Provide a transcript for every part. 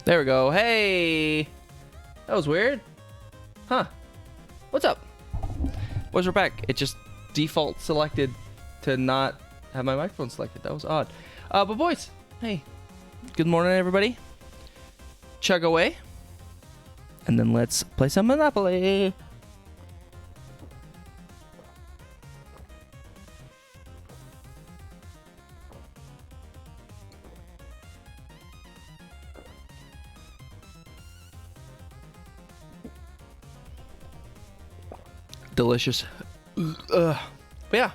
There we go. Hey! That was weird. Huh. What's up? Boys, we're back. It just default selected to not have my microphone selected. That was odd. But boys, hey. Good morning, everybody. Chug away. And then let's play some Monopoly. Delicious. But yeah,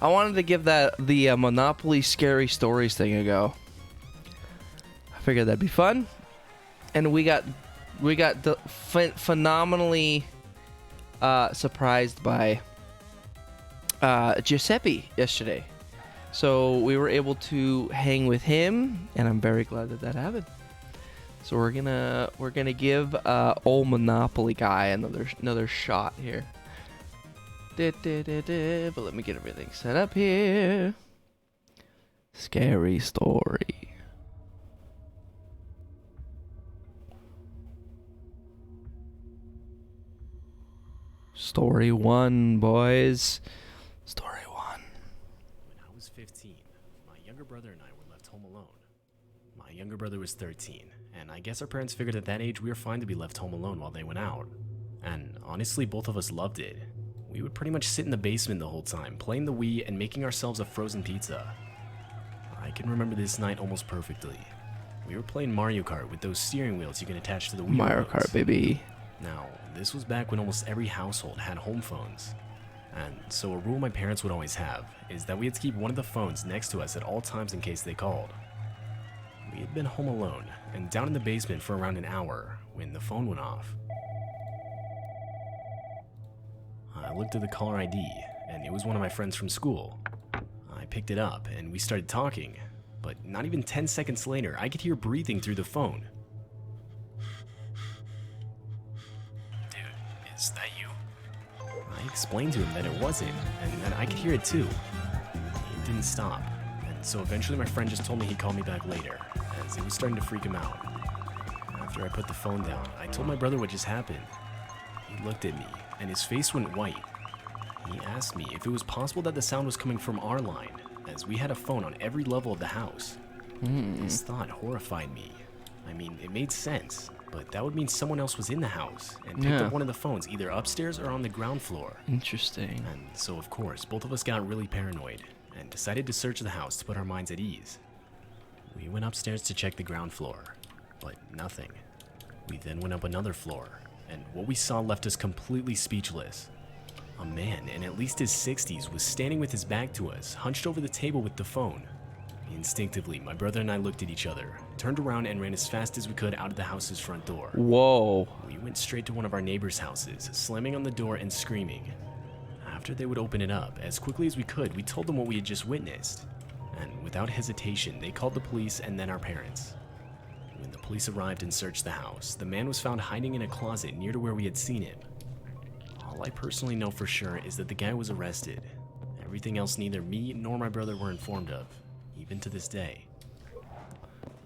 I wanted to give the Monopoly scary stories thing a go. I figured that'd be fun, and we got phenomenally surprised by Giuseppe yesterday. So we were able to hang with him, and I'm very glad that happened. So we're gonna give old Monopoly guy another shot here. But let me get everything set up here. Scary story. Story 1, boys. Story 1. When I was 15, my younger brother and I were left home alone. My younger brother was 13, and I guess our parents figured at that age we were fine to be left home alone while they went out. And honestly, both of us loved it. We would pretty much sit in the basement the whole time, playing the Wii and making ourselves a frozen pizza. I can remember this night almost perfectly. We were playing Mario Kart with those steering wheels you can attach to the Wii Mario remotes. Kart, baby. Now, this was back when almost every household had home phones. And so a rule my parents would always have is that we had to keep one of the phones next to us at all times in case they called. We had been home alone and down in the basement for around an hour when the phone went off. I looked at the caller ID, and it was one of my friends from school. I picked it up, and we started talking, but not even 10 seconds later, I could hear breathing through the phone. Dude, is that you? I explained to him that it wasn't, and that I could hear it too. It didn't stop, and so eventually my friend just told me he'd call me back later, as it was starting to freak him out. After I put the phone down, I told my brother what just happened. He looked at me, and his face went white. He asked me if it was possible that the sound was coming from our line, as we had a phone on every level of the house. This thought horrified me. I mean, it made sense, but that would mean someone else was in the house and picked up one of the phones either upstairs or on the ground floor. Interesting. And so, of course, both of us got really paranoid and decided to search the house to put our minds at ease. We went upstairs to check the ground floor, but nothing. We then went up another floor, and what we saw left us completely speechless. A man in at least his 60s was standing with his back to us, hunched over the table with the phone. Instinctively, my brother and I looked at each other, turned around and ran as fast as we could out of the house's front door. Whoa. We went straight to one of our neighbors' houses, slamming on the door and screaming. After they would open it up, as quickly as we could, we told them what we had just witnessed. And without hesitation, they called the police and then our parents. When the police arrived and searched the house, the man was found hiding in a closet near to where we had seen him. All I personally know for sure is that the guy was arrested. Everything else neither me nor my brother were informed of, even to this day.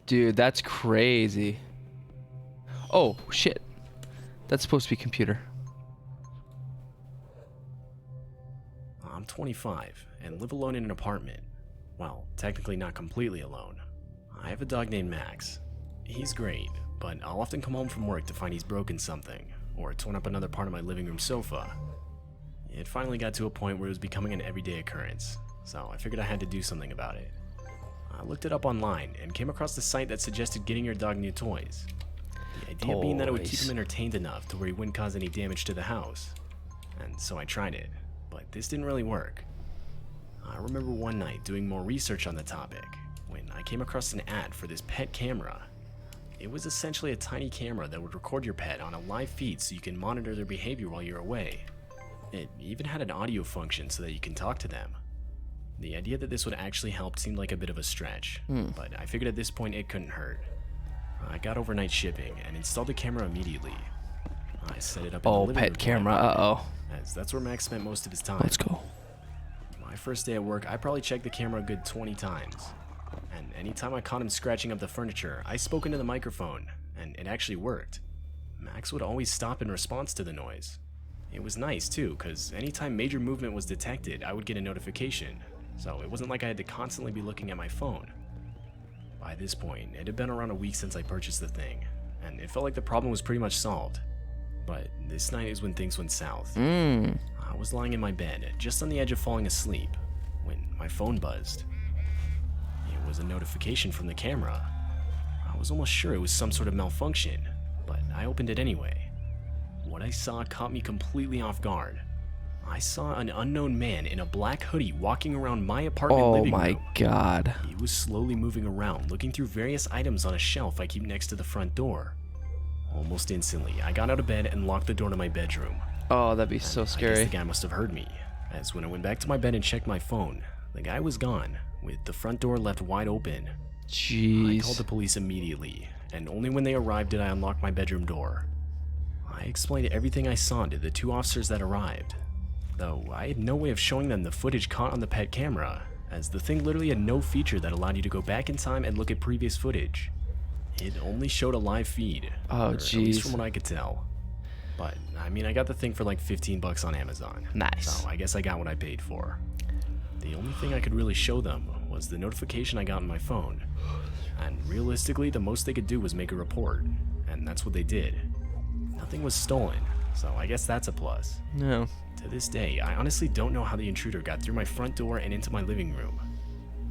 Dude, that's crazy. Oh, shit. That's supposed to be computer. I'm 25 and live alone in an apartment. Well, technically not completely alone. I have a dog named Max. He's great, but I'll often come home from work to find he's broken something, or torn up another part of my living room sofa. It finally got to a point where it was becoming an everyday occurrence, so I figured I had to do something about it. I looked it up online and came across the site that suggested getting your dog new toys. The idea being that it would keep him entertained enough to where he wouldn't cause any damage to the house. And so I tried it, but this didn't really work. I remember one night doing more research on the topic when I came across an ad for this pet camera. It was essentially a tiny camera that would record your pet on a live feed so you can monitor their behavior while you're away. It even had an audio function so that you can talk to them. The idea that this would actually help seemed like a bit of a stretch, but I figured at this point it couldn't hurt. I got overnight shipping and installed the camera immediately. I set it up in the living room pet camera, as that's where Max spent most of his time. Let's go. My first day at work, I probably checked the camera a good 20 times. And anytime I caught him scratching up the furniture, I spoke into the microphone, and it actually worked. Max would always stop in response to the noise. It was nice too, because anytime major movement was detected, I would get a notification, so it wasn't like I had to constantly be looking at my phone. By this point, it had been around a week since I purchased the thing, and it felt like the problem was pretty much solved. But this night is when things went south. I was lying in my bed, just on the edge of falling asleep, when my phone buzzed. It was a notification from the camera. I was almost sure it was some sort of malfunction, but I opened it anyway. What I saw caught me completely off guard. I saw an unknown man in a black hoodie walking around my apartment living room. Oh my god. He was slowly moving around, looking through various items on a shelf I keep next to the front door. Almost instantly, I got out of bed and locked the door to my bedroom. Oh, that'd be so I scary. guess the guy must have heard me, as when I went back to my bed and checked my phone, the guy was gone, with the front door left wide open. Jeez. I called the police immediately, and only when they arrived did I unlock my bedroom door. I explained everything I saw to the two officers that arrived, though I had no way of showing them the footage caught on the pet camera, as the thing literally had no feature that allowed you to go back in time and look at previous footage. It only showed a live feed, Oh, or at least jeez. from what I could tell. But, I mean, I got the thing for like $15 on Amazon. Nice. So I guess I got what I paid for. The only thing I could really show them was the notification I got on my phone. And realistically, the most they could do was make a report. And that's what they did. Nothing was stolen, so I guess that's a plus. No. To this day, I honestly don't know how the intruder got through my front door and into my living room.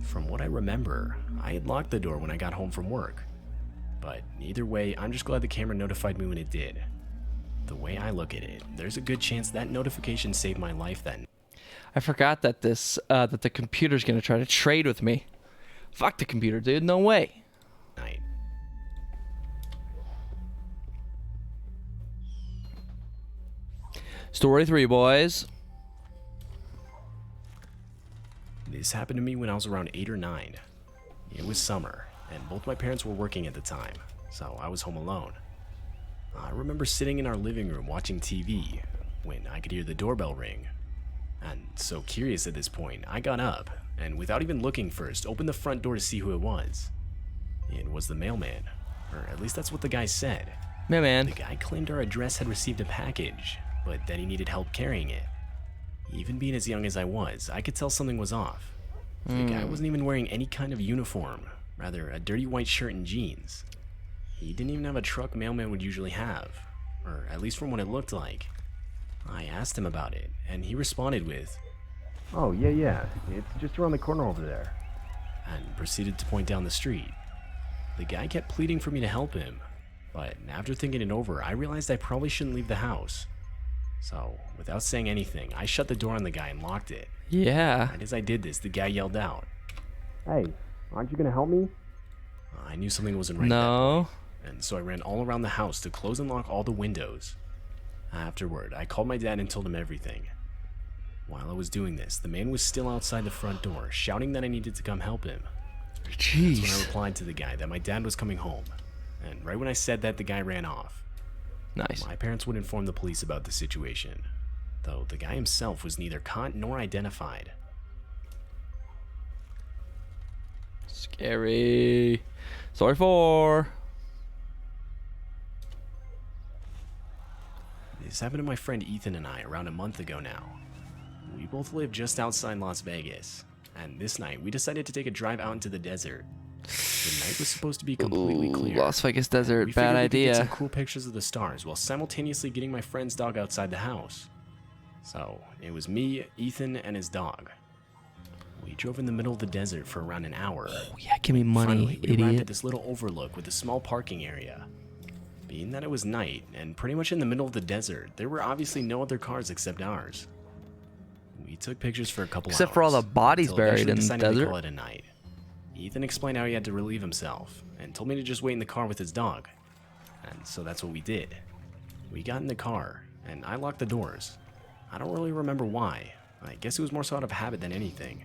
From what I remember, I had locked the door when I got home from work. But either way, I'm just glad the camera notified me when it did. The way I look at it, there's a good chance that notification saved my life then. I forgot that that the computer's gonna try to trade with me. Fuck the computer, dude. No way. Night. Story 3, boys. This happened to me when I was around 8 or 9. It was summer, and both my parents were working at the time, so I was home alone. I remember sitting in our living room watching TV when I could hear the doorbell ring. And so curious at this point, I got up and without even looking first, opened the front door to see who it was. It was the mailman, or at least that's what the guy said. Man. The guy claimed our address had received a package, but that he needed help carrying it. Even being as young as I was, I could tell something was off. The guy wasn't even wearing any kind of uniform, rather a dirty white shirt and jeans. He didn't even have a truck mailman would usually have, or at least from what it looked like. I asked him about it, and he responded with, "Oh, yeah, it's just around the corner over there." and proceeded to point down the street. The guy kept pleading for me to help him, but after thinking it over, I realized I probably shouldn't leave the house. So, without saying anything, I shut the door on the guy and locked it. Yeah. And as I did this, the guy yelled out. "Hey, aren't you gonna help me?" I knew something wasn't right at that No. point, and so I ran all around the house to close and lock all the windows. Afterward, I called my dad and told him everything. While I was doing this, the man was still outside the front door, shouting that I needed to come help him. That's when I Jeez. replied to the guy that my dad was coming home, and right when I said that, the guy ran off. Nice. My parents would inform the police about the situation, though the guy himself was neither caught nor identified. Scary. Story 4. This happened to my friend Ethan and I around a month ago now. We both live just outside Las Vegas, and this night we decided to take a drive out into the desert. The night was supposed to be completely Ooh, clear. Las Vegas desert. We Bad figured we could get some idea. cool pictures of the stars while simultaneously getting my friend's dog outside the house. So, it was me, Ethan, and his dog. We drove in the middle of the desert for around an hour. Oh, yeah, give me money, Finally, we arrived at idiot. this little overlook with a small parking area. Being that it was night, and pretty much in the middle of the desert, there were obviously no other cars except ours. We took pictures for a couple hours. Except for all the bodies until buried eventually in the decided to desert. call it a night. Ethan explained how he had to relieve himself, and told me to just wait in the car with his dog. And so that's what we did. We got in the car, and I locked the doors. I don't really remember why. I guess it was more so out of habit than anything.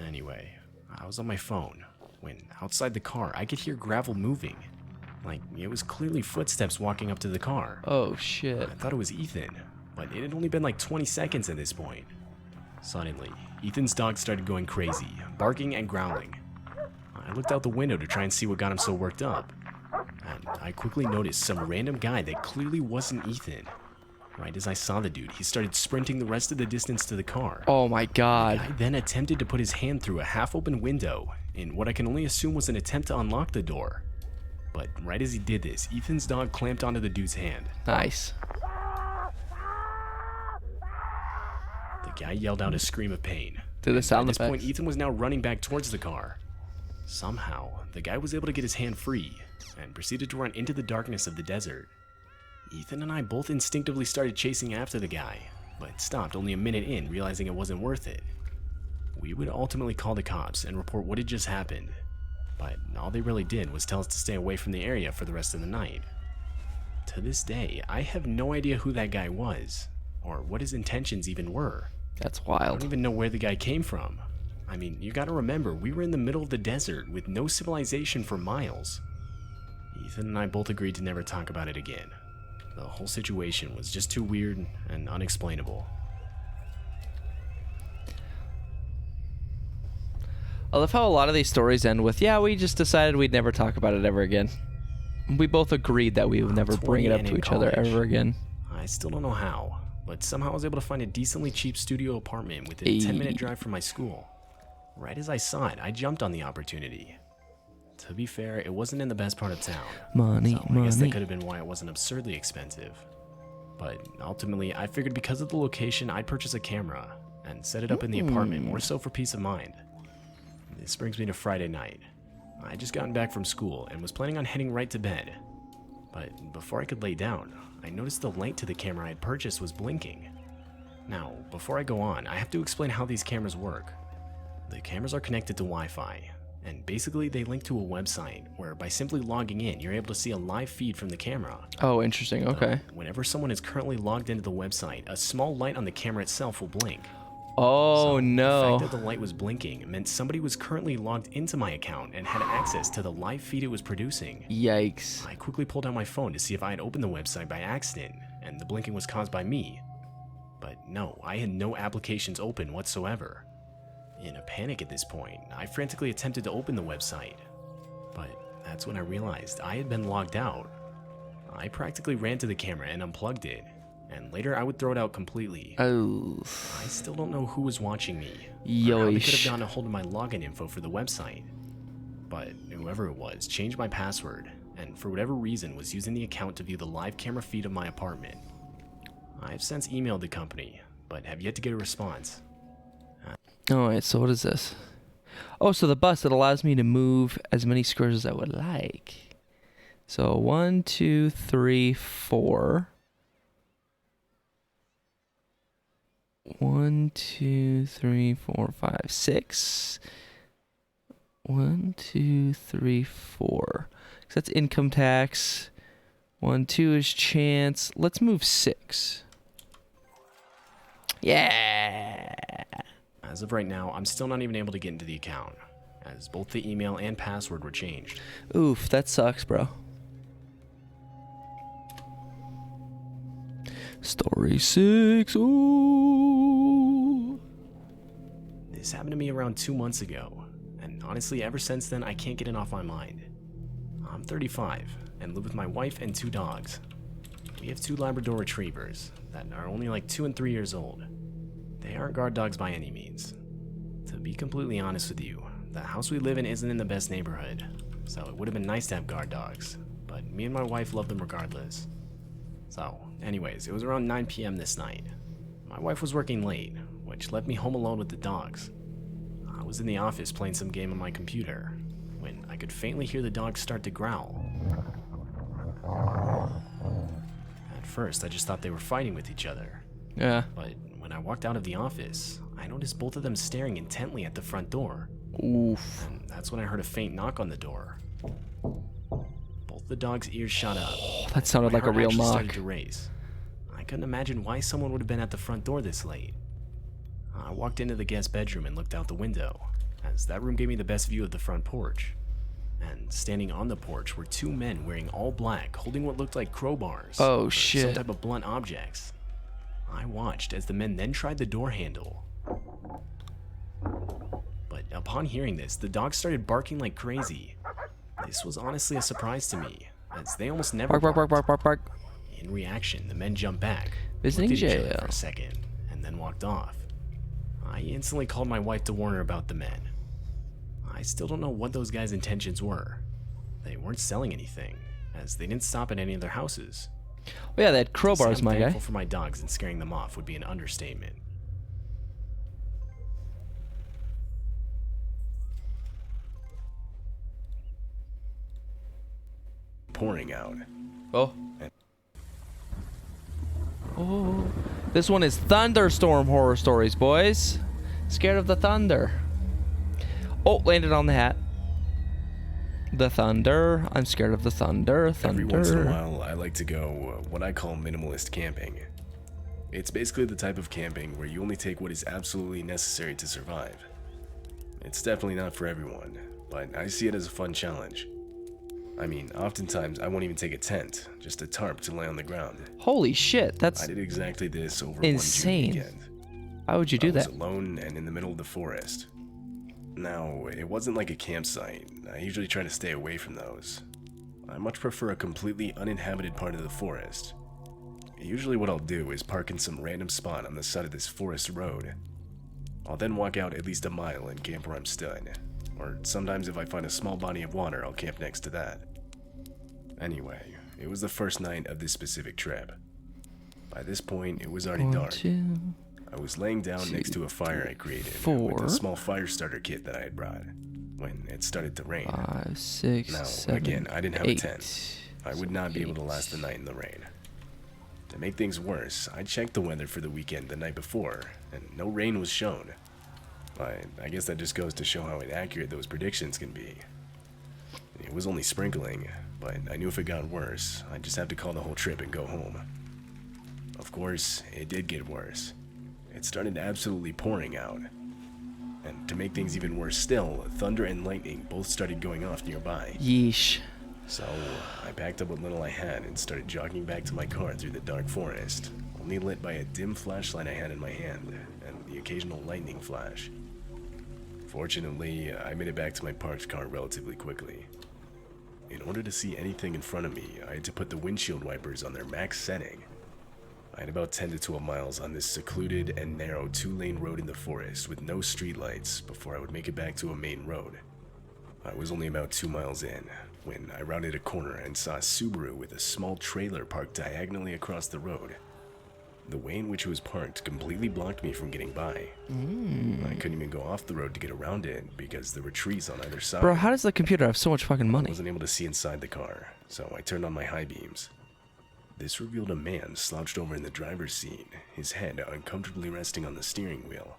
Anyway, I was on my phone, when outside the car I could hear gravel moving. Like, it was clearly footsteps walking up to the car. Oh, shit. I thought it was Ethan, but it had only been like 20 seconds at this point. Suddenly, Ethan's dog started going crazy, barking and growling. I I looked out the window to try and see what got him so worked up. And I quickly noticed some random guy that clearly wasn't Ethan. Right as I saw the dude, he started sprinting the rest of the distance to the car. Oh my The god. guy then attempted to put his hand through a half-open window in what I can only assume was an attempt to unlock the door. But right as he did this, Ethan's dog clamped onto the dude's hand. Nice. The guy yelled out a scream of pain. To the sound At this effects. point, Ethan was now running back towards the car. Somehow, the guy was able to get his hand free and proceeded to run into the darkness of the desert. Ethan and I both instinctively started chasing after the guy, but stopped only a minute in, realizing it wasn't worth it. We would ultimately call the cops and report what had just happened, but all they really did was tell us to stay away from the area for the rest of the night. To this day, I have no idea who that guy was, or what his intentions even were. That's I don't wild. even know where the guy came from. I mean, you gotta remember, we were in the middle of the desert with no civilization for miles. Ethan and I both agreed to never talk about it again. The whole situation was just too weird and unexplainable. I love how a lot of these stories end with, yeah, we just decided we'd never talk about it ever again. We both agreed that we would never bring it 20 up and to in each other college. ever again. I still don't know how, but somehow I was able to find a decently cheap studio apartment within a 10-minute drive from my school. Right as I saw it, I jumped on the opportunity. To be fair, it wasn't in the best part of town. Money, So I guess that money. could have been why it wasn't absurdly expensive. But ultimately, I figured because of the location, I'd purchase a camera and set it up in the apartment, more so for peace of mind. This brings me to Friday night. I just gotten back from school and was planning on heading right to bed. But before I could lay down, I noticed the light to the camera I had purchased was blinking. Now, before I go on, I have to explain how these cameras work. The cameras are connected to Wi-Fi, and basically they link to a website where by simply logging in, you're able to see a live feed from the camera. Oh, interesting. Okay. Whenever someone is currently logged into the website, a small light on the camera itself will blink. Oh, So, The no. fact that the light was blinking meant somebody was currently logged into my account and had access to the live feed it was producing. Yikes. I quickly pulled out my phone to see if I had opened the website by accident, and the blinking was caused by me. But no, I had no applications open whatsoever. In a panic at this point, I frantically attempted to open the website. But that's when I realized I had been logged out. I practically ran to the camera and unplugged it, and later I would throw it out completely. Oh. I still don't know who was watching me, or how they could have Yoish. gotten a hold of my login info for the website. But whoever it was changed my password, and for whatever reason was using the account to view the live camera feed of my apartment. I've since emailed the company, but have yet to get a response. Alright, so what is this? Oh, so the bus that allows me to move as many squares as I would like. So 1, 2, 3, 4. 1, 2, 3, 4, 5, 6. 1, 2, 3, 4. So that's income tax. 1, 2 is chance. Let's move 6. Yeah. As of right now, I'm still not even able to get into the account, as both the email and password were changed. Oof, that sucks, bro. Story 6. Ooh. This happened to me around 2 months ago, and honestly, ever since then, I can't get it off my mind. I'm 35 and live with my wife and 2 dogs. We have 2 Labrador retrievers that are only like 2 and 3 years old. They aren't guard dogs by any means. To be completely honest with you, the house we live in isn't in the best neighborhood, so it would have been nice to have guard dogs, but me and my wife love them regardless. So, anyways, it was around 9 p.m. this night. My wife was working late, which left me home alone with the dogs. I was in the office playing some game on my computer, when I could faintly hear the dogs start to growl. At first, I just thought they were fighting with each other, Yeah. but when I walked out of the office, I noticed both of them staring intently at the front door. Oof. And that's when I heard a faint knock on the door. Both the dogs' ears shot up. That sounded My like a heart real actually knock. started to race. I couldn't imagine why someone would have been at the front door this late. I walked into the guest bedroom and looked out the window, as that room gave me the best view of the front porch. And standing on the porch were 2 men wearing all black, holding what looked like crowbars. Oh, or shit. Some type of blunt objects. I watched as the men then tried the door handle. But Upon hearing this, the dogs started barking like crazy. This was honestly a surprise to me, as they almost never Bark, bark, bark, barked. bark, bark, bark. In reaction, the men jumped back, Visiting looked at each other jail. for a second, and then walked off. I instantly called my wife to warn her about the men. I still don't know what those guys' intentions were. They weren't selling anything, as they didn't stop at any of their houses. Oh yeah, they had To say crowbars, I'm my guy. thankful for my dogs and scaring them off would be an understatement. Pouring out. Oh. Oh. This one is thunderstorm horror stories, boys. Scared of the thunder. Oh, landed on the hat. The thunder. I'm scared of the thunder. Thunder. Every once in a while, I like to go what I call minimalist camping. It's basically the type of camping where you only take what is absolutely necessary to survive. It's definitely not for everyone, but I see it as a fun challenge. I mean, oftentimes I won't even take a tent, just a tarp to lay on the ground. Holy shit, that's I did exactly this over insane. one June weekend. Why would you do I was that? alone and in the middle of the forest. Now, it wasn't like a campsite. I usually try to stay away from those. I much prefer a completely uninhabited part of the forest. Usually what I'll do is park in some random spot on the side of this forest road. I'll then walk out at least a mile and camp where I'm stood. Or sometimes if I find a small body of water, I'll camp next to that. Anyway, it was the first night of this specific trip. By this point, it was already One, dark. two, I was laying down next to a fire I created with four. a small fire starter kit that I had brought when it started to rain. 5, 6, Now, 7, again, I didn't have 8. a tent. I would not be able to last the night in the rain. To make things worse, I checked the weather for the weekend the night before, and no rain was shown. I guess that just goes to show how inaccurate those predictions can be. It was only sprinkling, but I knew if it got worse, I'd just have to call the whole trip and go home. Of course, it did get worse. It started absolutely pouring out. And to make things even worse still, thunder and lightning both started going off nearby. Yeesh. So, I packed up what little I had and started jogging back to my car through the dark forest, only lit by a dim flashlight I had in my hand, and the occasional lightning flash. Fortunately, I made it back to my parked car relatively quickly. In order to see anything in front of me, I had to put the windshield wipers on their max setting. I had about 10 to 12 miles on this secluded and narrow 2-lane road in the forest with no streetlights before I would make it back to a main road. I was only about 2 miles in when I rounded a corner and saw a Subaru with a small trailer parked diagonally across the road. The way in which it was parked completely blocked me from getting by. I couldn't even go off the road to get around it because there were trees on either side. Bro, how does the computer have so much fucking I money? wasn't able to see inside the car, so I turned on my high beams. This revealed a man slouched over in the driver's seat, his head uncomfortably resting on the steering wheel.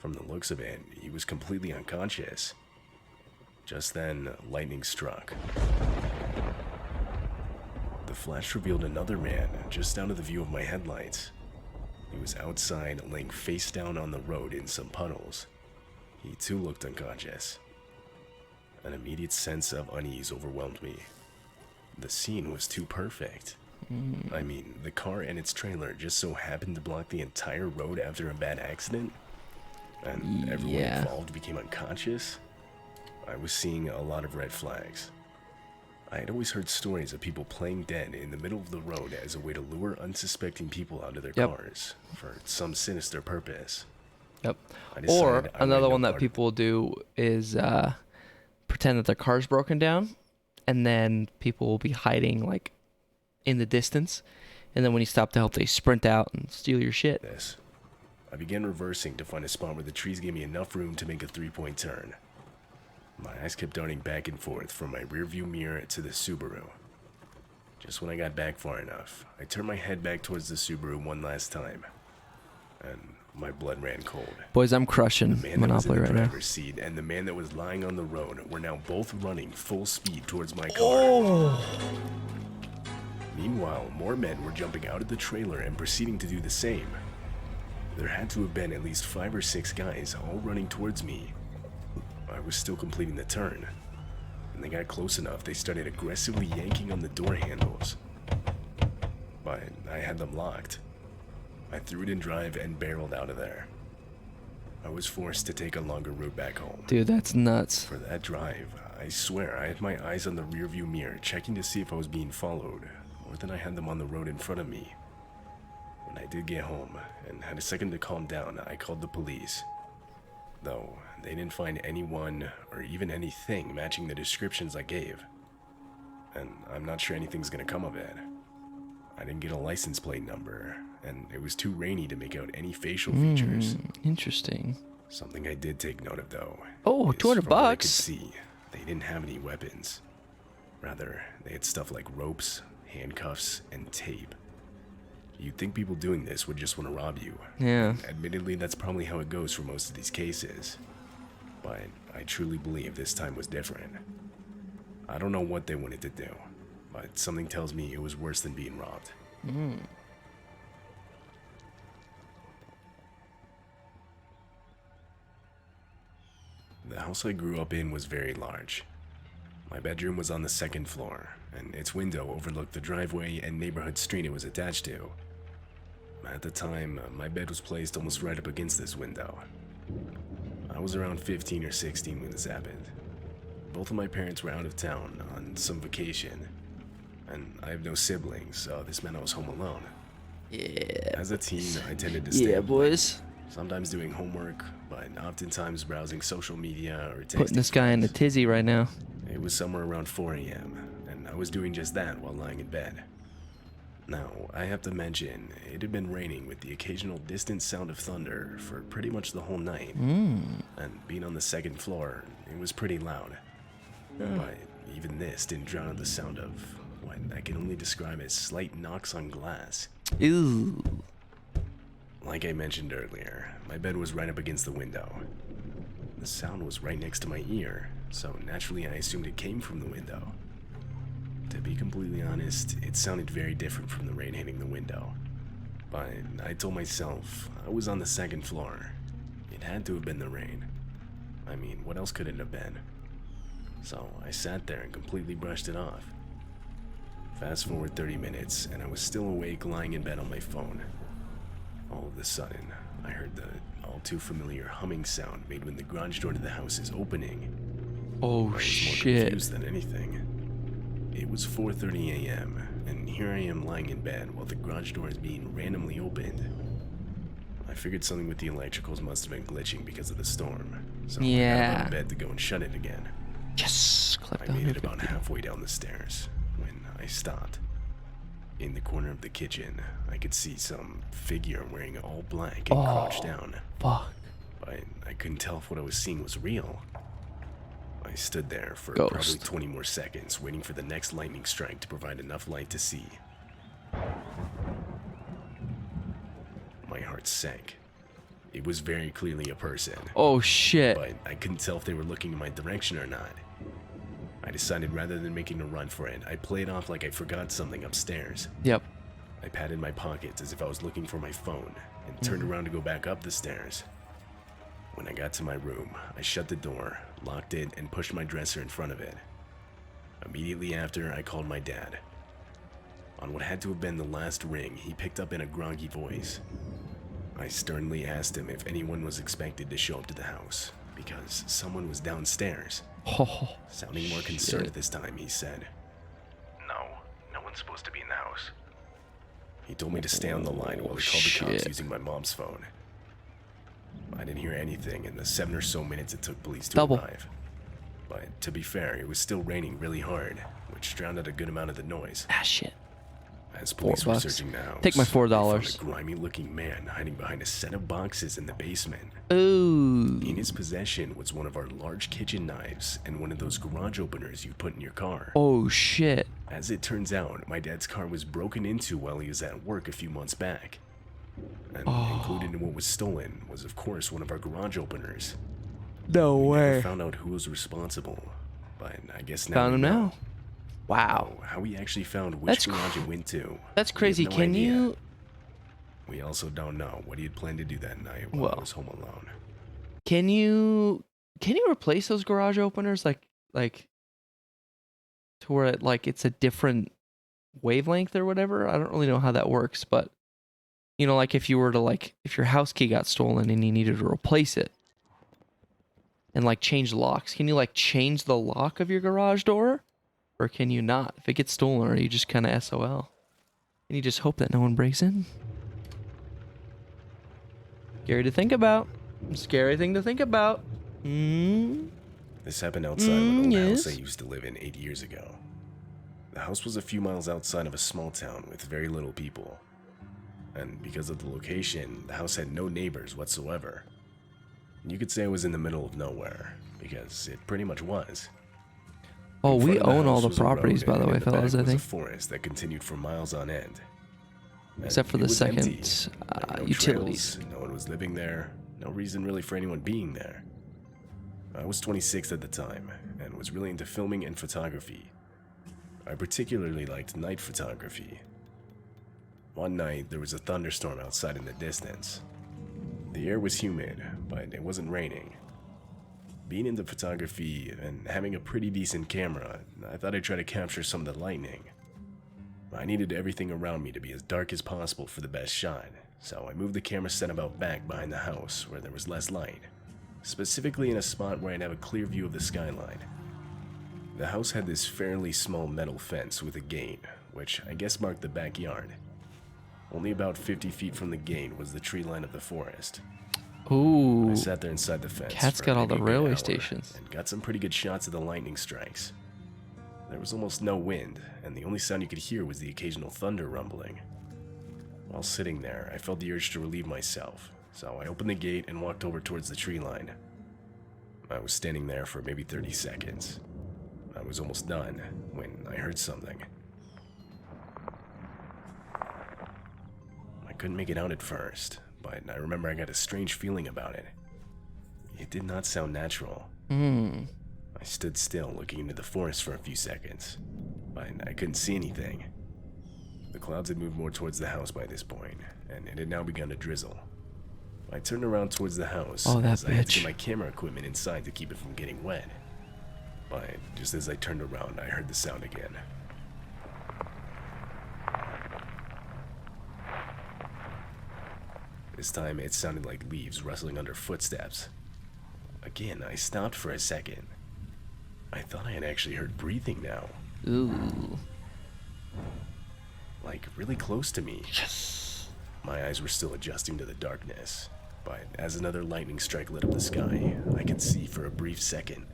From the looks of it, he was completely unconscious. Just then, lightning struck. The flash revealed another man just out of the view of my headlights. He was outside, laying face down on the road in some puddles. He too looked unconscious. An immediate sense of unease overwhelmed me. The scene was too perfect. I mean, the car and its trailer just so happened to block the entire road after a bad accident, and everyone Yeah. involved became unconscious. I was seeing a lot of red flags. I had always heard stories of people playing dead in the middle of the road as a way to lure unsuspecting people out of their Yep. cars for some sinister purpose. Yep. I Or decided I wanted another no one that part of people will do is pretend that their car's broken down, and then people will be hiding like in the distance, and then when you stop to help, they sprint out and steal your shit. this. I began reversing to find a spot where the trees gave me enough room to make a 3-point turn. My eyes kept darting back and forth from my rearview mirror to the Subaru. Just when I got back far enough, I turned my head back towards the Subaru one last time, and my blood ran cold. Boys, I'm crushing The man that was in Monopoly the right now. driver's seat and the man that was lying on the road were now both running full speed towards my car. Oh! Meanwhile, more men were jumping out of the trailer and proceeding to do the same. There had to have been at least 5 or 6 guys all running towards me. I was still completing the turn. When they got close enough, they started aggressively yanking on the door handles. But I had them locked. I threw it in drive and barreled out of there. I was forced to take a longer route back home. Dude, that's nuts. For that drive, I swear I had my eyes on the rearview mirror checking to see if I was being followed, more than I had them on the road in front of me. When I did get home and had a second to calm down, I called the police. Though, they didn't find anyone or even anything matching the descriptions I gave. And I'm not sure anything's gonna come of it. I didn't get a license plate number, and it was too rainy to make out any facial features. Interesting. Something I did take note of, though. Oh, is 200 from what I could bucks. see, they didn't have any weapons. Rather, they had stuff like ropes, handcuffs, and tape. You'd think people doing this would just want to rob you. Yeah. Admittedly, that's probably how it goes for most of these cases. But I truly believe this time was different. I don't know what they wanted to do, but something tells me it was worse than being robbed. The house I grew up in was very large. My bedroom was on the second floor, and its window overlooked the driveway and neighborhood street it was attached to. At the time, my bed was placed almost right up against this window. I was around 15 or 16 when this happened. Both of my parents were out of town on some vacation, and I have no siblings, so this meant I was home alone. Yeah. As a teen, I tended to stay Yeah, up late, boys. sometimes doing homework, but oftentimes browsing social media or texting. Putting this guy in a friends. tizzy right now. It was somewhere around 4 a.m., and I was doing just that while lying in bed. Now, I have to mention, it had been raining with the occasional distant sound of thunder for pretty much the whole night. And being on the second floor, it was pretty loud. But even this didn't drown out the sound of what I can only describe as slight knocks on glass. Ew. Like I mentioned earlier, my bed was right up against the window. The sound was right next to my ear, so naturally I assumed it came from the window. To be completely honest, it sounded very different from the rain hitting the window. But I told myself I was on the second floor. It had to have been the rain. I mean, what else could it have been? So I sat there and completely brushed it off. Fast forward 30 minutes, and I was still awake lying in bed on my phone. All of a sudden, I heard the all too familiar humming sound made when the garage door to the house is opening. Oh, I was more shit. confused than anything. It was 4:30 a.m., and here I am lying in bed while the garage door is being randomly opened. I figured something with the electricals must have been glitching because of the storm, so I got Yeah. out of bed to go and shut it again. Yes. Clip I down made here. it about halfway down the stairs when I stopped. In the corner of the kitchen, I could see some figure wearing all black and crouched down, Fuck. but I couldn't tell if what I was seeing was real. I stood there for Ghost. probably 20 more seconds, waiting for the next lightning strike to provide enough light to see. My heart sank. It was very clearly a person, Oh, shit. but I couldn't tell if they were looking in my direction or not. I decided rather than making a run for it, I played off like I forgot something upstairs. Yep. I patted my pockets as if I was looking for my phone and turned around to go back up the stairs. When I got to my room, I shut the door, locked it, and pushed my dresser in front of it. Immediately after, I called my dad. On what had to have been the last ring, he picked up in a groggy voice. I sternly asked him if anyone was expected to show up to the house, because someone was downstairs. Oh, Sounding more concerned shit. this time, he said, No one's supposed to be in the house. He told me to stay on the line while he called the cops Shit. using my mom's phone. I didn't hear anything in the 7 or so minutes it took police to Double. arrive. But to be fair, it was still raining really hard, which drowned out a good amount of the noise. Ah, shit. As police were $4. searching the house, Take my they found $4. a grimy-looking man hiding behind a set of boxes in the basement. Ooh. In his possession was one of our large kitchen knives and one of those garage openers you put in your car. Oh, shit. As it turns out, my dad's car was broken into while he was at work a few months back. And included in what was stolen was, of course, one of our garage openers. No We never way. found out who was responsible, but I guess now Found we him know. now. Wow. How he actually found which That's garage it went to. That's we have crazy. no Can idea. you? We also don't know what he had planned to do that night while I Well. was home alone. Can you replace those garage openers like to where it's a different wavelength or whatever? I don't really know how that works, but You know, like if you were to like, if your house key got stolen and you needed to replace it and like change locks, can you like change the lock of your garage door? Or can you not? If it gets stolen, or you just kind of SOL? And you just hope that no one breaks in. Scary to think about. Scary thing to think about. This happened outside of an old yes. house I used to live in 8 years ago. The house was a few miles outside of a small town with very little people. And because of the location, the house had no neighbors whatsoever. You could say it was in the middle of nowhere, because it pretty much was. Oh, In we front of the own all house the was a road, properties, by and the way, in fellas, back I was think. a forest that continued for miles on end. And Except for it the was second empty. There were no utilities. trails, no one was living there, no reason really for anyone being there. I was 26 at the time, and was really into filming and photography. I particularly liked night photography. One night, there was a thunderstorm outside in the distance. The air was humid, but it wasn't raining. Being into photography and having a pretty decent camera, I thought I'd try to capture some of the lightning. I needed everything around me to be as dark as possible for the best shot, so I moved the camera set about back behind the house where there was less light, specifically in a spot where I'd have a clear view of the skyline. The house had this fairly small metal fence with a gate, which I guess marked the backyard. Only about 50 feet from the gate was the tree line of the forest. Ooh. I sat there inside the fence. Cat's for got all maybe the a good railway hour stations. and got some pretty good shots of the lightning strikes. There was almost no wind, and the only sound you could hear was the occasional thunder rumbling. While sitting there, I felt the urge to relieve myself, so I opened the gate and walked over towards the tree line. I was standing there for maybe 30 seconds. I was almost done when I heard something. I couldn't make it out at first, but I remember I got a strange feeling about it. It did not sound natural. I stood still, looking into the forest for a few seconds, but I couldn't see anything. The clouds had moved more towards the house by this point, and it had now begun to drizzle. I turned around towards the house Oh, that as I had to bitch. get my camera equipment inside to keep it from getting wet. But just as I turned around, I heard the sound again. This time, it sounded like leaves rustling under footsteps. Again, I stopped for a second. I thought I had actually heard breathing now, Ooh. like really close to me. Yes. My eyes were still adjusting to the darkness, but as another lightning strike lit up the sky, I could see for a brief second.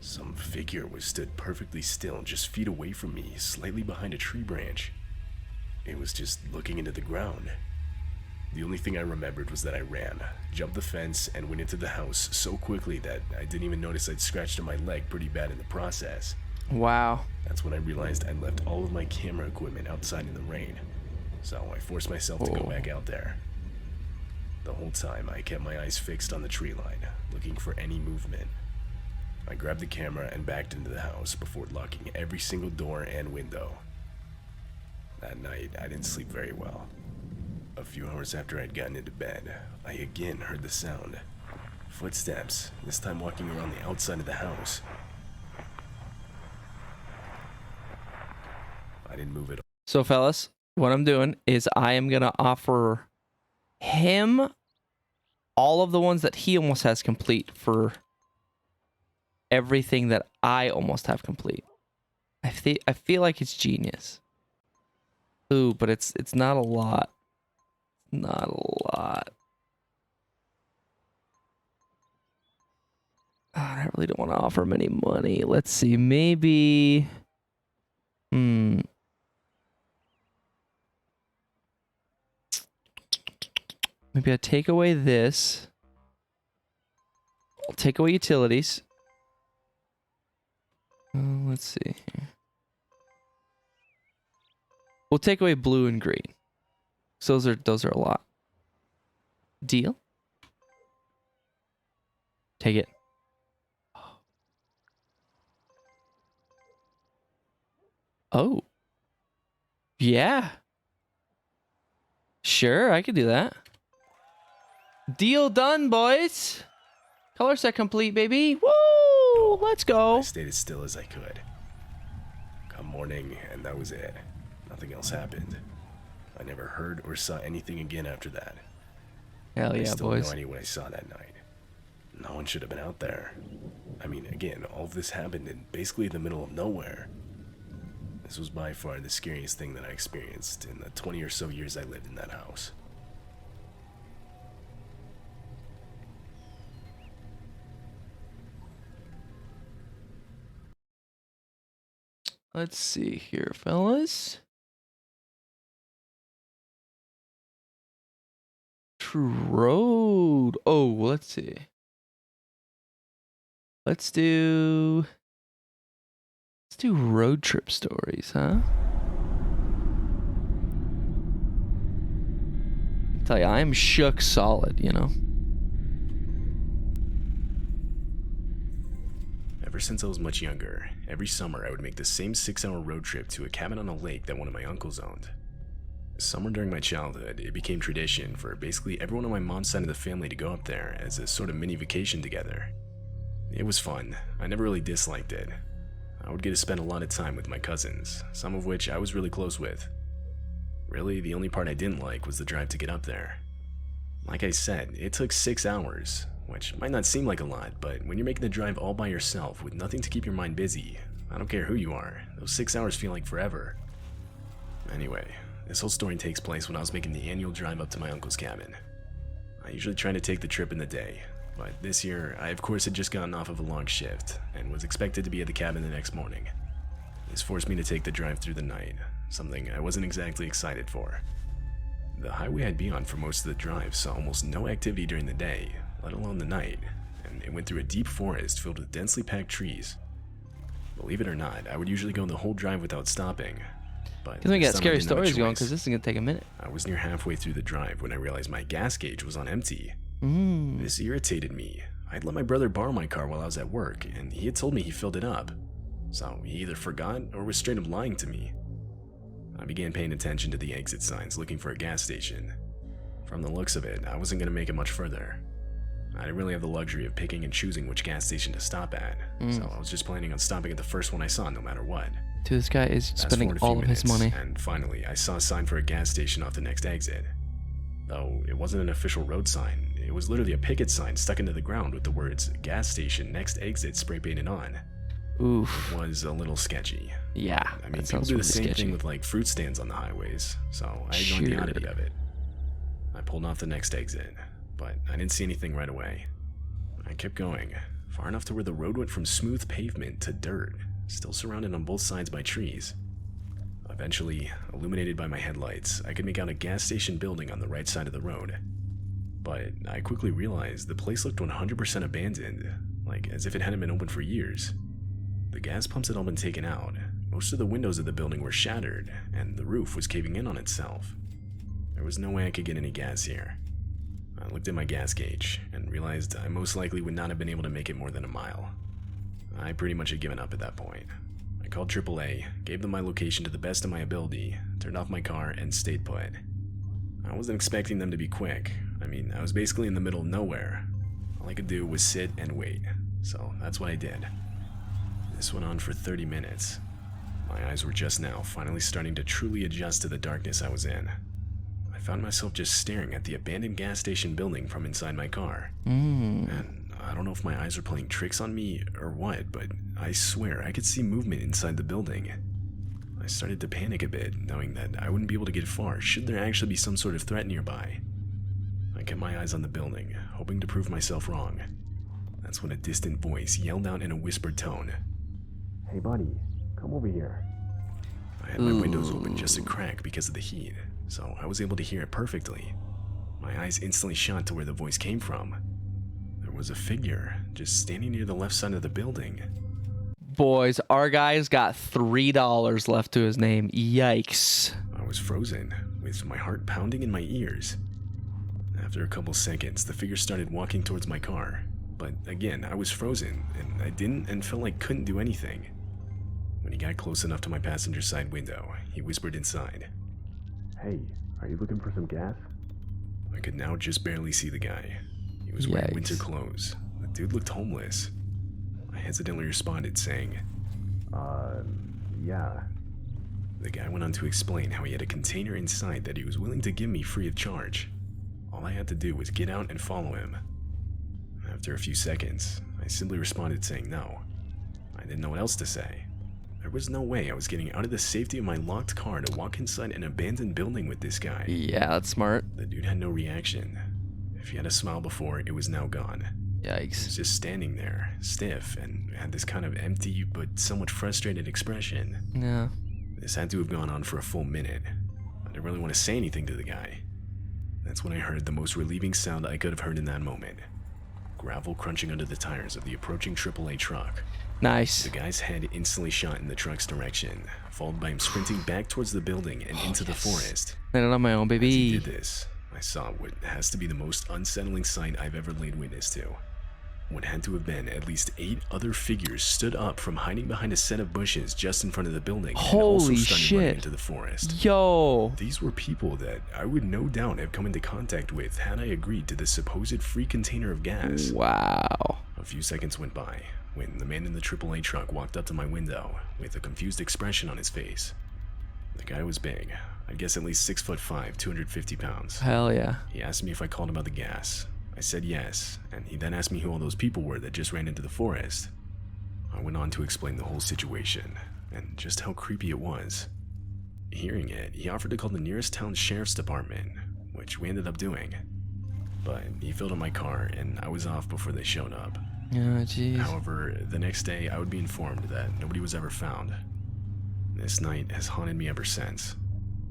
Some figure was stood perfectly still just feet away from me, slightly behind a tree branch. It was just looking into the ground. The only thing I remembered was that I ran, jumped the fence, and went into the house so quickly that I didn't even notice I'd scratched on my leg pretty bad in the process. Wow. That's when I realized I'd left all of my camera equipment outside in the rain, so I forced myself to go back out there. The whole time, I kept my eyes fixed on the tree line, looking for any movement. I grabbed the camera and backed into the house before locking every single door and window. That night, I didn't sleep very well. A few hours after I'd gotten into bed, I again heard the sound. Footsteps, this time walking around the outside of the house. I didn't move at all. So, fellas, what I'm doing is I am going to offer him all of the ones that he almost has complete for everything that I almost have complete. I feel like it's genius. Ooh, but it's not a lot. Not a lot. I really don't want to offer him any money. Let's see. Maybe. Maybe I take away this. I'll take away utilities. Let's see. We'll take away blue and green. So those are a lot. Deal? Take it. Oh. Yeah. Sure, I could do that. Deal done, boys. Color set complete, baby. Woo! Let's I go. stayed as still as I could. Come morning, and that was it. Nothing else happened. I never heard or saw anything again after that. Hell I yeah, still have boys. no idea what I saw that night. No one should have been out there. I mean, again, all of this happened in basically the middle of nowhere. This was by far the scariest thing that I experienced in the 20 or so years I lived in that house. Let's see here, fellas. Road. Oh, let's see. Let's do road trip stories, huh? I tell you, I'm shook solid, you know. Ever since I was much younger, every summer I would make the same 6-hour road trip to a cabin on a lake that one of my uncles owned. Somewhere during my childhood, it became tradition for basically everyone on my mom's side of the family to go up there as a sort of mini vacation together. It was fun. I never really disliked it. I would get to spend a lot of time with my cousins, some of which I was really close with. Really, the only part I didn't like was the drive to get up there. Like I said, it took 6 hours, which might not seem like a lot, but when you're making the drive all by yourself with nothing to keep your mind busy, I don't care who you are, those 6 hours feel like forever. Anyway, this whole story takes place when I was making the annual drive up to my uncle's cabin. I usually try to take the trip in the day, but this year, I of course had just gotten off of a long shift and was expected to be at the cabin the next morning. This forced me to take the drive through the night, something I wasn't exactly excited for. The highway I'd be on for most of the drive saw almost no activity during the day, let alone the night, and it went through a deep forest filled with densely packed trees. Believe it or not, I would usually go the whole drive without stopping, but Because we this got time I scary didn't have a stories going, choice. because this is gonna take a minute. I was near halfway through the drive when I realized my gas gauge was on empty. Mm. This irritated me. I'd let my brother borrow my car while I was at work, and he had told me he filled it up. So he either forgot or was straight up lying to me. I began paying attention to the exit signs looking for a gas station. From the looks of it, I wasn't going to make it much further. I didn't really have the luxury of picking and choosing which gas station to stop at, so I was just planning on stopping at the first one I saw no matter what. Dude, this guy is Fast spending forward a few all of his minutes, money. And finally, I saw a sign for a gas station off the next exit. Though it wasn't an official road sign, it was literally a picket sign stuck into the ground with the words "Gas Station, Next Exit" spray painted on. Oof. It was a little sketchy. Yeah. I mean, that people sounds do the really same sketchy. thing with like fruit stands on the highways, so I ignored the Sure. oddity of it. I pulled off the next exit, but I didn't see anything right away. I kept going, far enough to where the road went from smooth pavement to dirt, still surrounded on both sides by trees. Eventually, illuminated by my headlights, I could make out a gas station building on the right side of the road. But I quickly realized the place looked 100% abandoned, like as if it hadn't been opened for years. The gas pumps had all been taken out, most of the windows of the building were shattered, and the roof was caving in on itself. There was no way I could get any gas here. I looked at my gas gauge and realized I most likely would not have been able to make it more than a mile. I pretty much had given up at that point. I called AAA, gave them my location to the best of my ability, turned off my car, and stayed put. I wasn't expecting them to be quick. I mean, I was basically in the middle of nowhere. All I could do was sit and wait, so that's what I did. This went on for 30 minutes. My eyes were just now finally starting to truly adjust to the darkness I was in. I found myself just staring at the abandoned gas station building from inside my car. And I don't know if my eyes were playing tricks on me or what, but I swear I could see movement inside the building. I started to panic a bit, knowing that I wouldn't be able to get far should there actually be some sort of threat nearby. I kept my eyes on the building, hoping to prove myself wrong. That's when a distant voice yelled out in a whispered tone, "Hey buddy, come over here." I had my windows open just a crack because of the heat, so I was able to hear it perfectly. My eyes instantly shot to where the voice came from. There was a figure just standing near the left side of the building. Boys, our guy's got $3 left to his name. Yikes. I was frozen, with my heart pounding in my ears. After a couple seconds, the figure started walking towards my car, but again, I was frozen, and I didn't and felt like couldn't do anything. When he got close enough to my passenger side window, he whispered inside, "Hey, are you looking for some gas?" I could now just barely see the guy. He was wearing Yikes. winter clothes. The dude looked homeless. I hesitantly responded, saying, Yeah. The guy went on to explain how he had a container inside that he was willing to give me free of charge. All I had to do was get out and follow him. After a few seconds, I simply responded saying no. I didn't know what else to say. There was no way I was getting out of the safety of my locked car to walk inside an abandoned building with this guy. Yeah, that's smart. The dude had no reaction. If he had a smile before, it was now gone. He was Yikes. just standing there, stiff, and had this kind of empty but somewhat frustrated expression. Yeah. This had to have gone on for a full minute. I didn't really want to say anything to the guy. That's when I heard the most relieving sound I could have heard in that moment. Gravel crunching under the tires of the approaching AAA truck. Nice. The guy's head instantly shot in the truck's direction, followed by him sprinting back towards the building and into the forest. Landed on my own, As he baby. did this, I saw what has to be the most unsettling sight I've ever laid witness to. What had to have been at least 8 other figures stood up from hiding behind a set of bushes just in front of the building and also Holy started running shit. into the forest. Yo. These were people that I would no doubt have come into contact with had I agreed to the supposed free container of gas. Wow. A few seconds went by when the man in the AAA truck walked up to my window with a confused expression on his face. The guy was big. I guess at least 6'5", 250 pounds. Hell yeah. He asked me if I called about the gas. I said yes, and he then asked me who all those people were that just ran into the forest. I went on to explain the whole situation, and just how creepy it was. Hearing it, he offered to call the nearest town sheriff's department, which we ended up doing. But he filled up my car, and I was off before they showed up. Oh, jeez. However, the next day I would be informed that nobody was ever found. This night has haunted me ever since.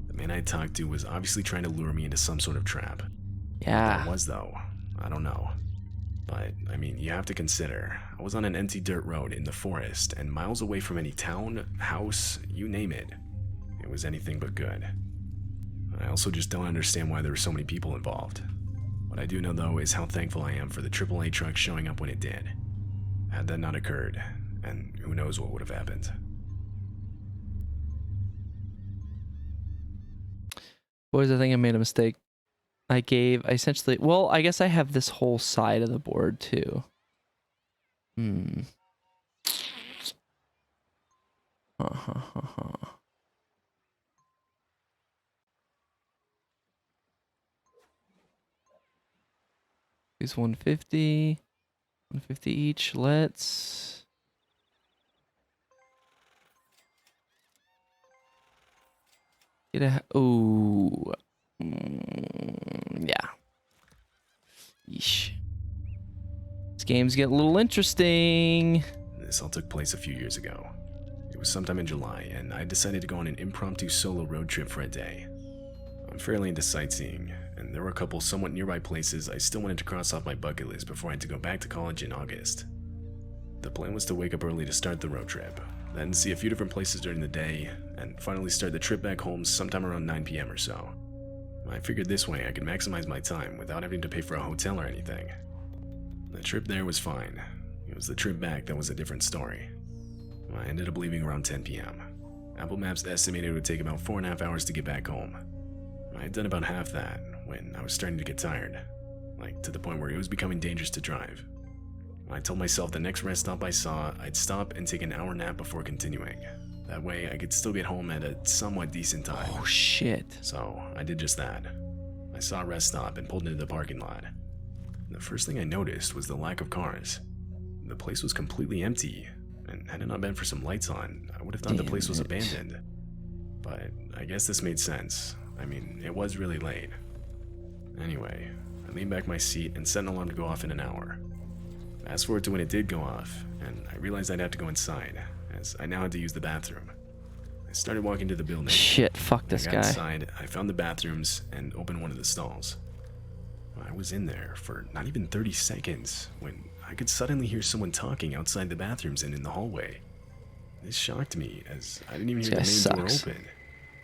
The man I talked to was obviously trying to lure me into some sort of trap. What Yeah. it was, though, I don't know. But, I mean, you have to consider, I was on an empty dirt road in the forest and miles away from any town, house, you name it. It was anything but good. I also just don't understand why there were so many people involved. What I do know, though, is how thankful I am for the AAA truck showing up when it did. Had that not occurred, and who knows what would have happened. Boys, I think I made a mistake. I essentially, well, I guess I have this whole side of the board too. These 150 each. Let's get a, ooh. Yeah. Yeesh. This game's getting a little interesting. This all took place a few years ago. It was sometime in July, and I decided to go on an impromptu solo road trip for a day. I'm fairly into sightseeing, and there were a couple somewhat nearby places I still wanted to cross off my bucket list before I had to go back to college in August. The plan was to wake up early to start the road trip, then see a few different places during the day, and finally start the trip back home sometime around 9 p.m. or so. I figured this way I could maximize my time without having to pay for a hotel or anything. The trip there was fine. It was the trip back that was a different story. I ended up leaving around 10 p.m. Apple Maps estimated it would take about 4.5 hours to get back home. I had done about half that when I was starting to get tired, like to the point where it was becoming dangerous to drive. I told myself the next rest stop I saw, I'd stop and take an hour nap before continuing. That way I could still get home at a somewhat decent time. Oh shit. So I did just that. I saw a rest stop and pulled into the parking lot. The first thing I noticed was the lack of cars. The place was completely empty, and had it not been for some lights on, I would have thought the place was abandoned. But I guess this made sense. I mean, it was really late. Anyway, I leaned back my seat and set an alarm to go off in an hour. Fast forward to when it did go off, and I realized I'd have to go inside, as I now had to use the bathroom. I started walking to the building. Shit, fuck this When I got guy. inside, I found the bathrooms and opened one of the stalls. I was in there for not even 30 seconds when I could suddenly hear someone talking outside the bathrooms and in the hallway. This shocked me, as I didn't even hear the main This guy door sucks. open,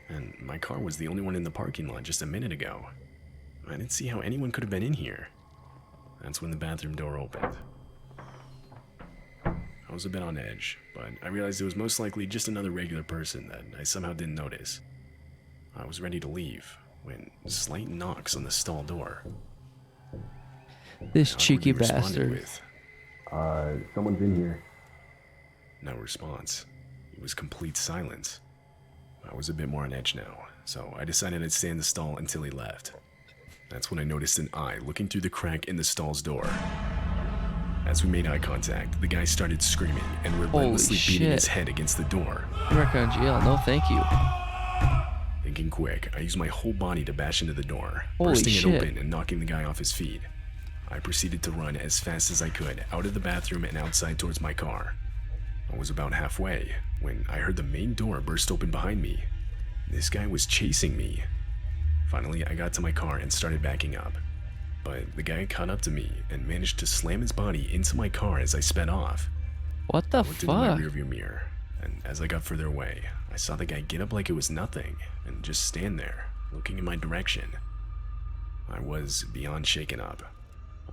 and my car was the only one in the parking lot just a minute ago. I didn't see how anyone could have been in here. That's when the bathroom door opened. I was a bit on edge, but I realized it was most likely just another regular person that I somehow didn't notice. I was ready to leave when slight knocks on the stall door. This I cheeky awkwardly responded bastard. Someone's in here. No response. It was complete silence. I was a bit more on edge now, so I decided I'd stay in the stall until he left. That's when I noticed an eye looking through the crack in the stall's door. As we made eye contact, the guy started screaming and relentlessly beating his head against the door. You're not going to jail. No, thank you. Thinking quick, I used my whole body to bash into the door, Holy bursting shit. it open and knocking the guy off his feet. I proceeded to run as fast as I could out of the bathroom and outside towards my car. I was about halfway when I heard the main door burst open behind me. This guy was chasing me. Finally, I got to my car and started backing up. But the guy caught up to me and managed to slam his body into my car as I sped off. What the I looked into my fuck? rearview mirror, and as I got further away, I saw the guy get up like it was nothing and just stand there, looking in my direction. I was beyond shaken up.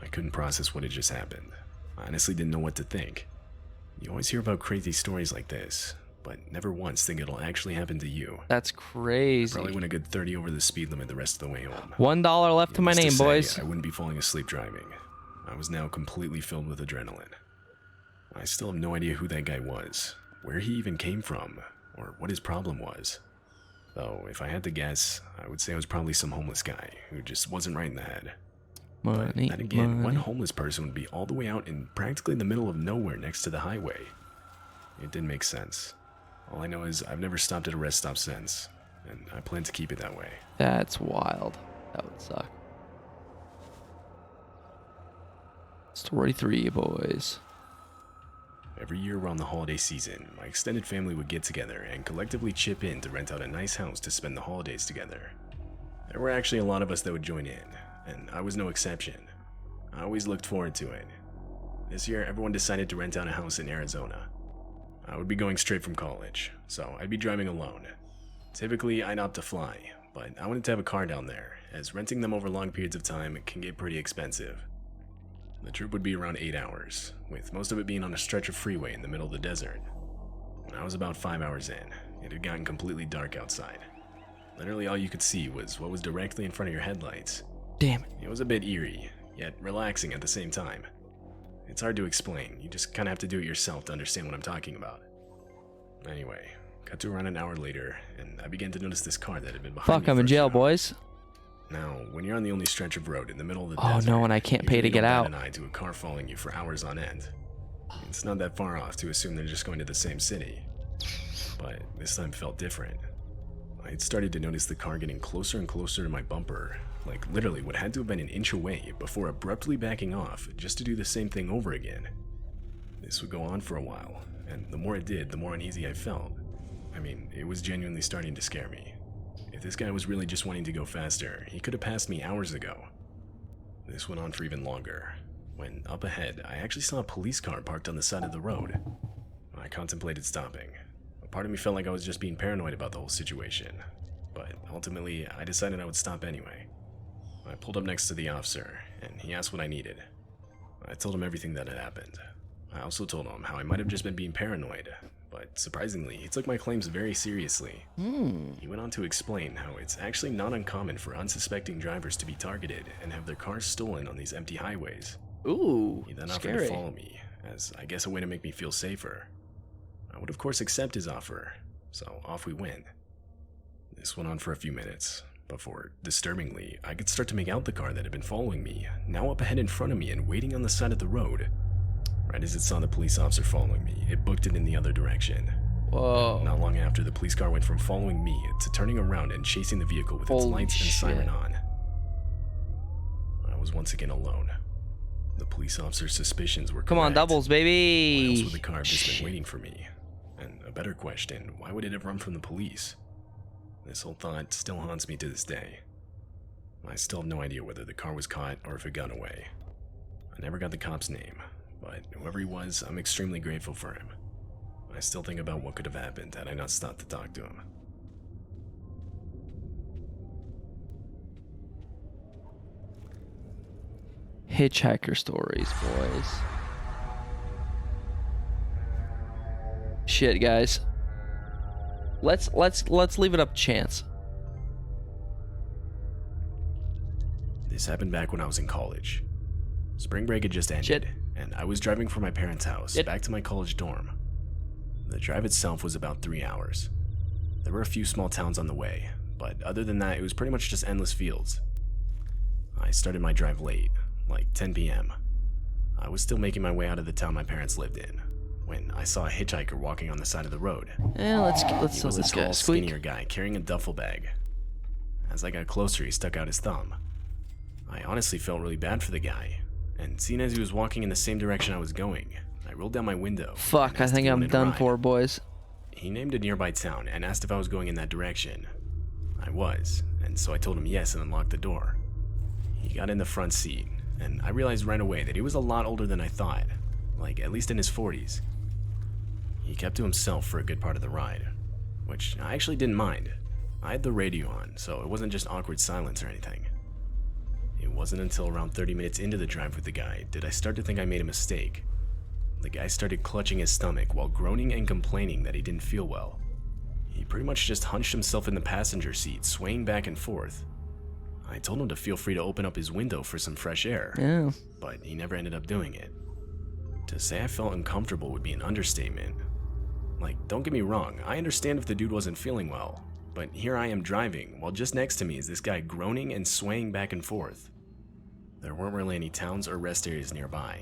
I couldn't process what had just happened. I honestly didn't know what to think. You always hear about crazy stories like this, but never once think it'll actually happen to you. That's crazy. Probably went a good 30 over the speed limit the rest of the way home. $1 left to my Needless name, say, boys. I wouldn't be falling asleep driving. I was now completely filled with adrenaline. I still have no idea who that guy was, where he even came from, or what his problem was. Though, if I had to guess, I would say it was probably some homeless guy who just wasn't right in the head. Money, But then again, what money. homeless person would be all the way out in practically the middle of nowhere next to the highway? It didn't make sense. All I know is I've never stopped at a rest stop since, and I plan to keep it that way. That's wild. That would suck. Story 3, boys. Every year around the holiday season, my extended family would get together and collectively chip in to rent out a nice house to spend the holidays together. There were actually a lot of us that would join in, and I was no exception. I always looked forward to it. This year, everyone decided to rent out a house in Arizona. I would be going straight from college, so I'd be driving alone. Typically, I'd opt to fly, but I wanted to have a car down there, as renting them over long periods of time can get pretty expensive. The trip would be around 8 hours, with most of it being on a stretch of freeway in the middle of the desert. When I was about 5 hours in, it had gotten completely dark outside. Literally all you could see was what was directly in front of your headlights. Damn it. It was a bit eerie, yet relaxing at the same time. It's hard to explain, you just kinda have to do it yourself to understand what I'm talking about. Anyway, cut to around an hour later, and I began to notice this car that had been behind me Fuck, I'm for in a jail, show. boys. Now, when you're on the only stretch of road in the middle of the Oh, desert, no, and I can't pay to you get don't bat out. an eye to a car following you for hours on end. It's not that far off to assume they're just going to the same city. But this time felt different. I had started to notice the car getting closer and closer to my bumper, like literally what had to have been an inch away before abruptly backing off just to do the same thing over again. This would go on for a while, and the more it did, the more uneasy I felt. I mean, it was genuinely starting to scare me. If this guy was really just wanting to go faster, he could have passed me hours ago. This went on for even longer, when up ahead, I actually saw a police car parked on the side of the road. I contemplated stopping. A part of me felt like I was just being paranoid about the whole situation, but ultimately, I decided I would stop anyway. I pulled up next to the officer, and he asked what I needed. I told him everything that had happened. I also told him how I might have just been being paranoid, but surprisingly, he took my claims very seriously. He went on to explain how it's actually not uncommon for unsuspecting drivers to be targeted and have their cars stolen on these empty highways. Ooh, He then offered scary. to follow me, as I guess a way to make me feel safer. I would of course accept his offer, so off we went. This went on for a few minutes, before, disturbingly, I could start to make out the car that had been following me, now up ahead in front of me and waiting on the side of the road. Right as it saw the police officer following me, it booked it in the other direction. Whoa. Not long after, the police car went from following me to turning around and chasing the vehicle with its Holy lights and shit. siren on. I was once again alone. The police officer's suspicions were Come on, correct. doubles, Why else baby. would the car have just been waiting for me? And a better question, why would it have run from the police? This whole thought still haunts me to this day. I still have no idea whether the car was caught or if it got away. I never got the cop's name, but whoever he was, I'm extremely grateful for him. I still think about what could have happened had I not stopped to talk to him. Hitchhiker stories, boys. Shit, guys. Let's leave it up to chance. This happened back when I was in college. Spring break had just ended, and I was driving from my parents' house back to my college dorm. The drive itself was about 3 hours. There were a few small towns on the way, but other than that, it was pretty much just endless fields. I started my drive late, like 10 p.m. I was still making my way out of the town my parents lived in when I saw a hitchhiker walking on the side of the road. Let's He let was a this guy tall, squeak. skinnier guy carrying a duffel bag. As I got closer, he stuck out his thumb. I honestly felt really bad for the guy, and seeing as he was walking in the same direction I was going, I rolled down my window. Fuck, I think I'm done for, boys. He named a nearby town and asked if I was going in that direction. I was, and so I told him yes and unlocked the door. He got in the front seat, and I realized right away that he was a lot older than I thought, like at least in his 40s. He kept to himself for a good part of the ride, which I actually didn't mind. I had the radio on, so it wasn't just awkward silence or anything. It wasn't until around 30 minutes into the drive with the guy did I start to think I made a mistake. The guy started clutching his stomach while groaning and complaining that he didn't feel well. He pretty much just hunched himself in the passenger seat, swaying back and forth. I told him to feel free to open up his window for some fresh air, Yeah. but he never ended up doing it. To say I felt uncomfortable would be an understatement. Like, don't get me wrong, I understand if the dude wasn't feeling well, but here I am driving, while just next to me is this guy groaning and swaying back and forth. There weren't really any towns or rest areas nearby.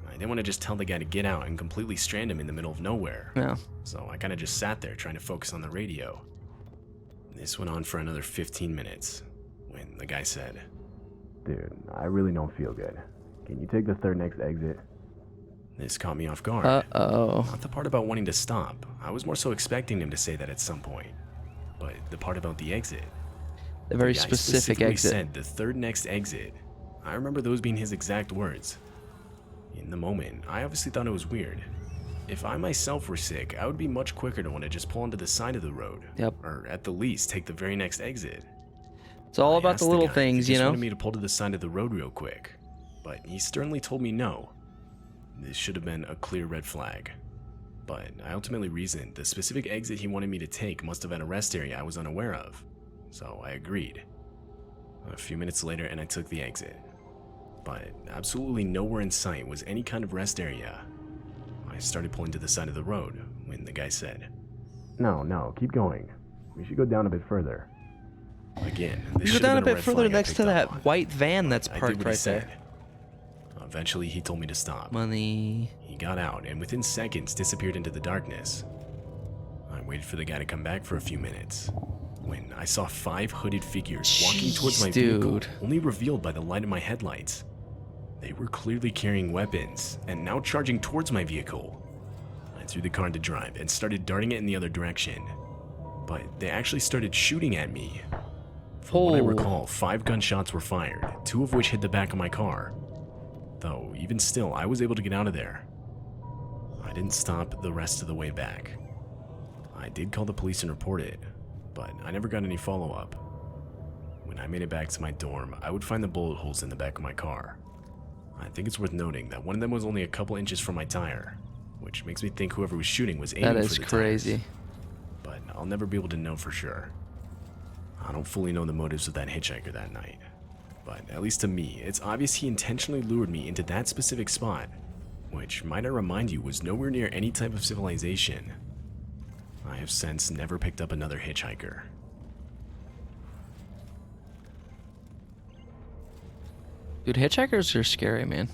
I didn't want to just tell the guy to get out and completely strand him in the middle of nowhere. Yeah. So I kind of just sat there trying to focus on the radio. This went on for another 15 minutes, when the guy said, Dude, I really don't feel good. Can you take the third next exit? This caught me off guard. Uh-oh. Not the part about wanting to stop. I was more so expecting him to say that at some point. But the part about the exit. A very The guy specific specifically exit. said the third next exit. I remember those being his exact words. In the moment, I obviously thought it was weird. If I myself were sick, I would be much quicker to want to just pull onto the side of the road. Yep. Or at the least, take the very next exit. It's all I about asked the little guy if things, he you just know? wanted me to pull to the side of the road real quick. But he sternly told me no. This should have been a clear red flag. But I ultimately reasoned the specific exit he wanted me to take must have been a rest area I was unaware of. So I agreed. A few minutes later and I took the exit. But absolutely nowhere in sight was any kind of rest area. I started pulling to the side of the road when the guy said, No, keep going. We should go down a bit further. again, You this go should have down a been a bit red further flag I next to picked up that on. white van that's I did parked what he right said. there. Eventually, he told me to stop. Money. He got out and within seconds disappeared into the darkness. I waited for the guy to come back for a few minutes when I saw 5 hooded figures walking towards my vehicle, dude. only revealed by the light of my headlights. They were clearly carrying weapons and now charging towards my vehicle. I threw the car into drive and started darting it in the other direction, but they actually started shooting at me. From what I Oh. recall, 5 gunshots were fired, 2 of which hit the back of my car. Though, even still, I was able to get out of there. I didn't stop the rest of the way back. I did call the police and report it, but I never got any follow-up. When I made it back to my dorm, I would find the bullet holes in the back of my car. I think it's worth noting that one of them was only a couple inches from my tire, which makes me think whoever was shooting was aiming That for is the crazy. tires. But I'll never be able to know for sure. I don't fully know the motives of that hitchhiker that night. But at least to me, it's obvious he intentionally lured me into that specific spot, which, might I remind you, was nowhere near any type of civilization. I have since never picked up another hitchhiker. Dude, hitchhikers are scary, man.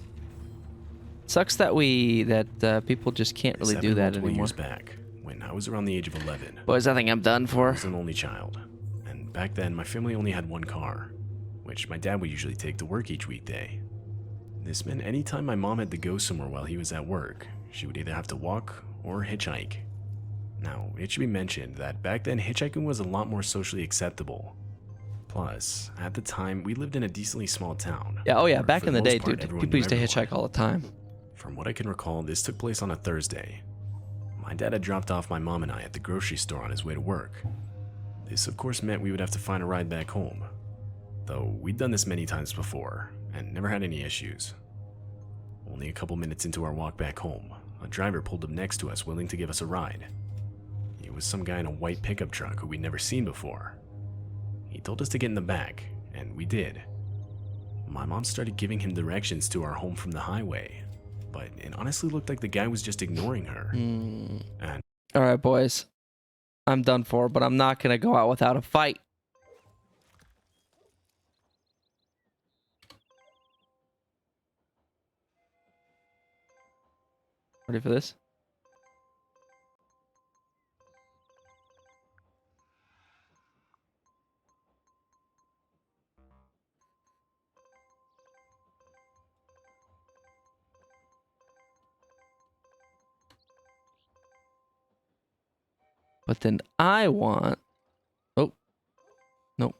Sucks that people just can't really This do happened that multiple anymore. years back, when I was around the age of 11. Boys, I think I'm done I for. was an only child, and back then my family only had one car, which my dad would usually take to work each weekday. This meant anytime my mom had to go somewhere while he was at work, she would either have to walk or hitchhike. Now, it should be mentioned that back then hitchhiking was a lot more socially acceptable. Plus, at the time, we lived in a decently small town. Yeah, oh yeah, where, back for in the most day, part, dude, everyone people knew used to everyone. hitchhike all the time. From what I can recall, this took place on a Thursday. My dad had dropped off my mom and I at the grocery store on his way to work. This, of course, meant we would have to find a ride back home. Though we'd done this many times before, and never had any issues. Only a couple minutes into our walk back home, a driver pulled up next to us willing to give us a ride. He was some guy in a white pickup truck who we'd never seen before. He told us to get in the back, and we did. My mom started giving him directions to our home from the highway, but it honestly looked like the guy was just ignoring her. And All right, boys. I'm done for, but I'm not going to go out without a fight. Ready for this? But then I want... Oh. Nope.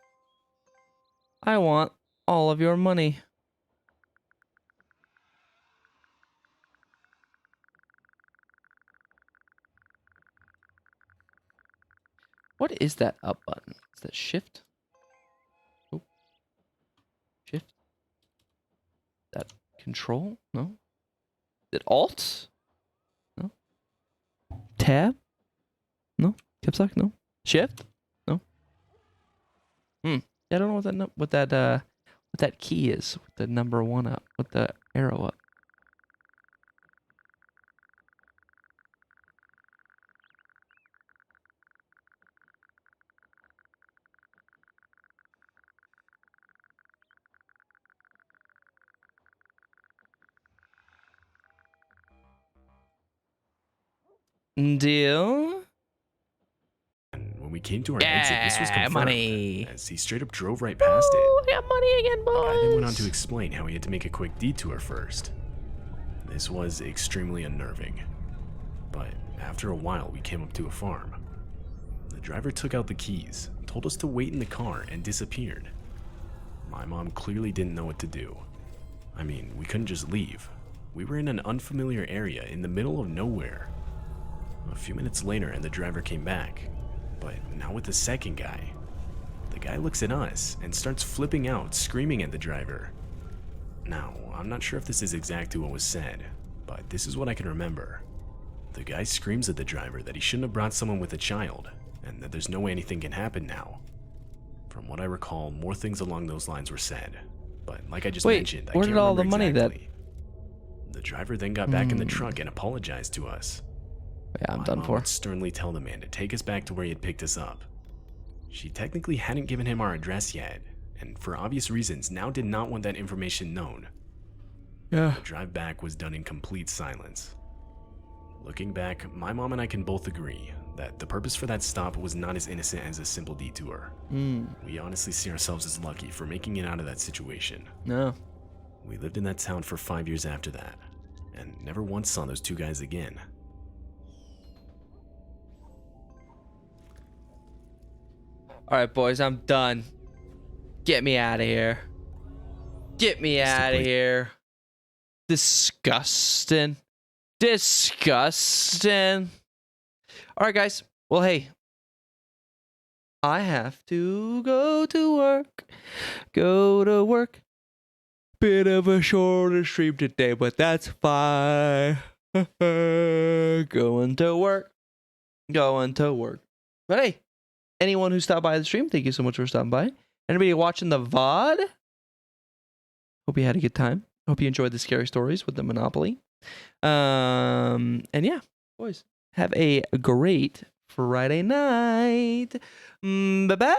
I want all of your money. What is that up button? Is that shift? Oh. Shift? That control? No. Is it alt? No. Tab? No. Caps lock? No. Shift? No. Yeah, I don't know what that key is. With the number 1 up. With the arrow up. Deal. When we came to our exit, this was confirmed, money. as he straight up drove right past it. Oh, I got money again, boys. The guy then went on to explain how he had to make a quick detour first. This was extremely unnerving. But after a while, we came up to a farm. The driver took out the keys, told us to wait in the car, and disappeared. My mom clearly didn't know what to do. I mean, we couldn't just leave. We were in an unfamiliar area in the middle of nowhere. A few minutes later, and the driver came back. But now with the second guy. The guy looks at us and starts flipping out, screaming at the driver. Now, I'm not sure if this is exactly what was said, but this is what I can remember. The guy screams at the driver that he shouldn't have brought someone with a child, and that there's no way anything can happen now. From what I recall, more things along those lines were said, but like I just mentioned, I where can't did all remember the money exactly. The driver then got back in the truck and apologized to us. Yeah, I'm My done mom for. would sternly tell the man to take us back to where he had picked us up. She technically hadn't given him our address yet, and for obvious reasons now did not want that information known. Yeah. The drive back was done in complete silence. Looking back, my mom and I can both agree that the purpose for that stop was not as innocent as a simple detour. We honestly see ourselves as lucky for making it out of that situation. No. We lived in that town for 5 years after that, and never once saw those two guys again. All right, boys, I'm done. Get me out of here. Get me out of here. Disgusting. Disgusting. All right, guys. Well, hey. I have to go to work. Go to work. Bit of a shorter stream today, but that's fine. Going to work. Going to work. But hey. Anyone who stopped by the stream, thank you so much for stopping by. Anybody watching the VOD? Hope you had a good time. Hope you enjoyed the scary stories with the Monopoly. And yeah, boys, have a great Friday night. Bye-bye.